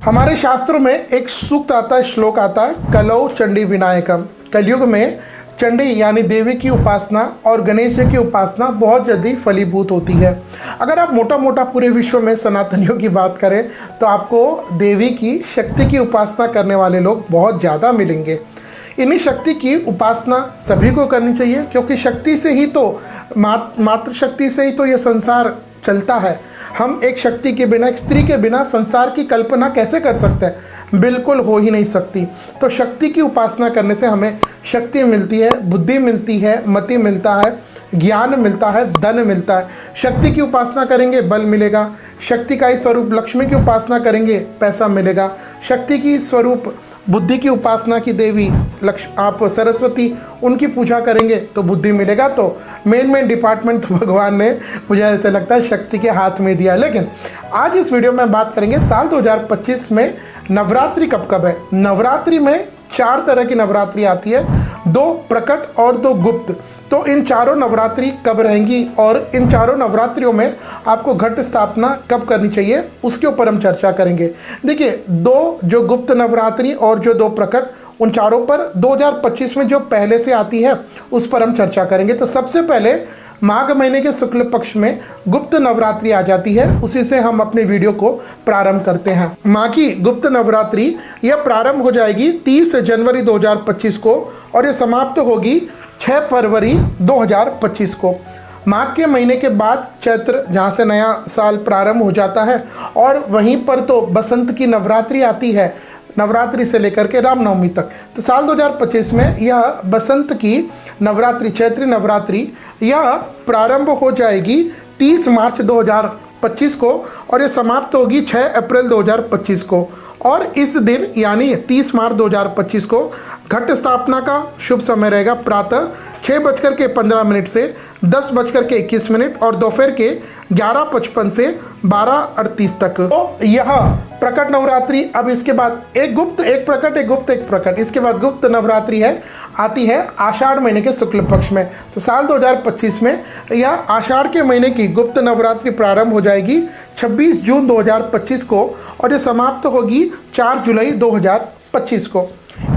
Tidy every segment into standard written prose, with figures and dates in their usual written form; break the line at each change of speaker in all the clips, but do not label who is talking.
हमारे शास्त्रों में एक सूक्त आता है, श्लोक आता है, कलौ चंडी विनायकम। कलयुग में चंडी यानी देवी की उपासना और गणेश जी की उपासना बहुत जल्दी फलीभूत होती है। अगर आप मोटा मोटा पूरे विश्व में सनातनियों की बात करें तो आपको देवी की शक्ति की उपासना करने वाले लोग बहुत ज़्यादा मिलेंगे। इन्हीं शक्ति की उपासना सभी को करनी चाहिए, क्योंकि शक्ति से ही तो मात्र शक्ति से ही तो ये संसार चलता है। हम एक शक्ति के बिना, एक स्त्री के बिना संसार की कल्पना कैसे कर सकते हैं? बिल्कुल हो ही नहीं सकती। तो शक्ति की उपासना करने से हमें शक्ति मिलती है, बुद्धि मिलती है, मति मिलता है, ज्ञान मिलता है, धन मिलता है। शक्ति की उपासना करेंगे बल मिलेगा, शक्ति का ही स्वरूप लक्ष्मी की उपासना करेंगे पैसा मिलेगा, शक्ति की स्वरूप बुद्धि की उपासना की देवी आप सरस्वती उनकी पूजा करेंगे तो बुद्धि मिलेगा। तो मेन डिपार्टमेंट तो भगवान ने, मुझे ऐसा लगता है, शक्ति के हाथ में दिया। लेकिन आज इस वीडियो में बात करेंगे साल 2025 में नवरात्रि कब है। नवरात्रि में 4 तरह की नवरात्रि आती है, 2 प्रकट और 2 गुप्त। तो इन चारों नवरात्रि कब रहेंगी और इन चारों नवरात्रियों में आपको घट स्थापना कब करनी चाहिए, उसके ऊपर हम चर्चा करेंगे। देखिए, 2 जो गुप्त नवरात्रि और जो 2 प्रकट, उन चारों पर 2025 में जो पहले से आती है उस पर हम चर्चा करेंगे। तो सबसे पहले माघ महीने के शुक्ल पक्ष में गुप्त नवरात्रि आ जाती है, उसी से हम अपने वीडियो को प्रारंभ करते हैं। माँ की गुप्त नवरात्रि यह प्रारंभ हो जाएगी 30 जनवरी 2025 को और ये समाप्त होगी 6 फरवरी 2025 को। माघ के महीने के बाद चैत्र, जहाँ से नया साल प्रारंभ हो जाता है, और वहीं पर तो बसंत की नवरात्रि आती है, नवरात्रि से लेकर के रामनवमी तक। तो साल 2025 में यह बसंत की नवरात्रि, चैत्री नवरात्रि, यह प्रारंभ हो जाएगी 30 मार्च 2025 को और ये समाप्त होगी 6 अप्रैल 2025 को। और इस दिन यानी 30 मार्च 2025 को घट स्थापना का शुभ समय रहेगा प्रातः 6:15 से 10:21 और दोपहर के 11:55 से 12:38 तक। तो यह प्रकट नवरात्रि। अब इसके बाद एक गुप्त, एक प्रकट, एक गुप्त, एक प्रकट, इसके बाद गुप्त नवरात्रि है, आती है आषाढ़ महीने के शुक्ल पक्ष में। तो साल 2025 में यह आषाढ़ के महीने की गुप्त नवरात्रि प्रारंभ हो जाएगी 26 जून 2025 को और ये समाप्त होगी 4 जुलाई 2025 को।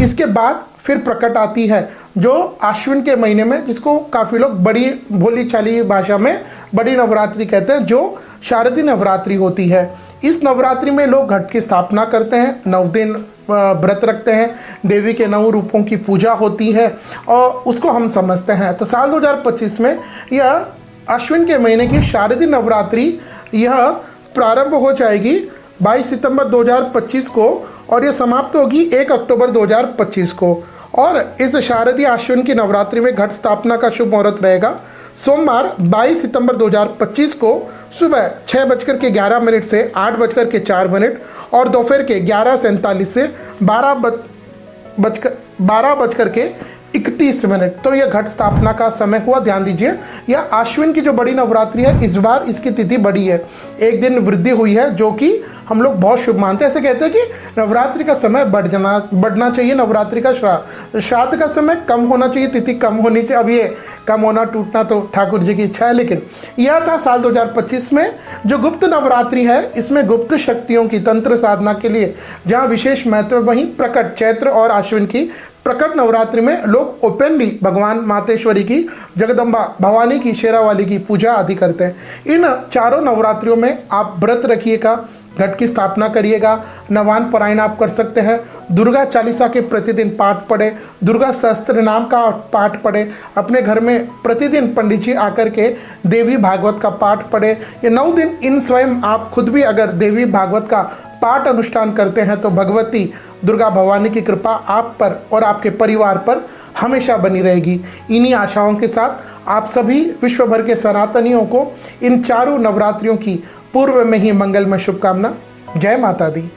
इसके बाद फिर प्रकट आती है जो आश्विन के महीने में, जिसको काफ़ी लोग बड़ी भोली चाली भाषा में बड़ी नवरात्रि कहते हैं, जो शारदीय नवरात्रि होती है। इस नवरात्रि में लोग घट की स्थापना करते हैं, 9 दिन व्रत रखते हैं, देवी के 9 रूपों की पूजा होती है और उसको हम समझते हैं। तो साल 2025 में यह अश्विन के महीने की शारदीय नवरात्रि यह प्रारंभ हो जाएगी 22 सितंबर 2025 को और यह समाप्त होगी 1 अक्टूबर 2025 को। और इस शारदीय अश्विन की नवरात्रि में घट स्थापना का शुभ मुहूर्त रहेगा सोमवार 22 सितंबर 2025 को सुबह 6:11 से 8:04 और दोपहर के 11:47 से 12:31। तो यह घट स्थापना का समय हुआ। ध्यान दीजिए, यह आश्विन की जो बड़ी नवरात्रि है, इस बार इसकी तिथि बड़ी है, एक दिन वृद्धि हुई है, जो कि हम लोग बहुत शुभ मानते हैं। ऐसे कहते हैं कि नवरात्रि का समय बढ़ना चाहिए, नवरात्रि का श्राद्ध का समय कम होना चाहिए, तिथि कम होनी चाहिए। अब ये कम होना टूटना तो ठाकुर जी की इच्छा है। लेकिन यह था साल 2025 में जो गुप्त नवरात्रि है, इसमें गुप्त शक्तियों की तंत्र साधना के लिए जहाँ विशेष महत्व है, वहीं प्रकट चैत्र और आश्विन की प्रकट नवरात्रि में लोग ओपनली भगवान मातेश्वरी की, जगदम्बा भवानी की, शेरावाली की पूजा आदि करते हैं। इन चारों नवरात्रियों में आप व्रत रखिएगा, घट की स्थापना करिएगा, नवान पारायण आप कर सकते हैं, दुर्गा चालीसा के प्रतिदिन पाठ पढ़े, दुर्गा सहस्त्र नाम का पाठ पढ़े, अपने घर में प्रतिदिन पंडित जी आकर के देवी भागवत का पाठ पढ़े। ये 9 दिन इन स्वयं आप खुद भी अगर देवी भागवत का पाठ अनुष्ठान करते हैं तो भगवती दुर्गा भवानी की कृपा आप पर और आपके परिवार पर हमेशा बनी रहेगी। इन्हीं आशाओं के साथ आप सभी विश्व भर के सनातनियों को इन चारों नवरात्रियों की पूर्व में ही मंगलमय शुभकामना। जय माता दी।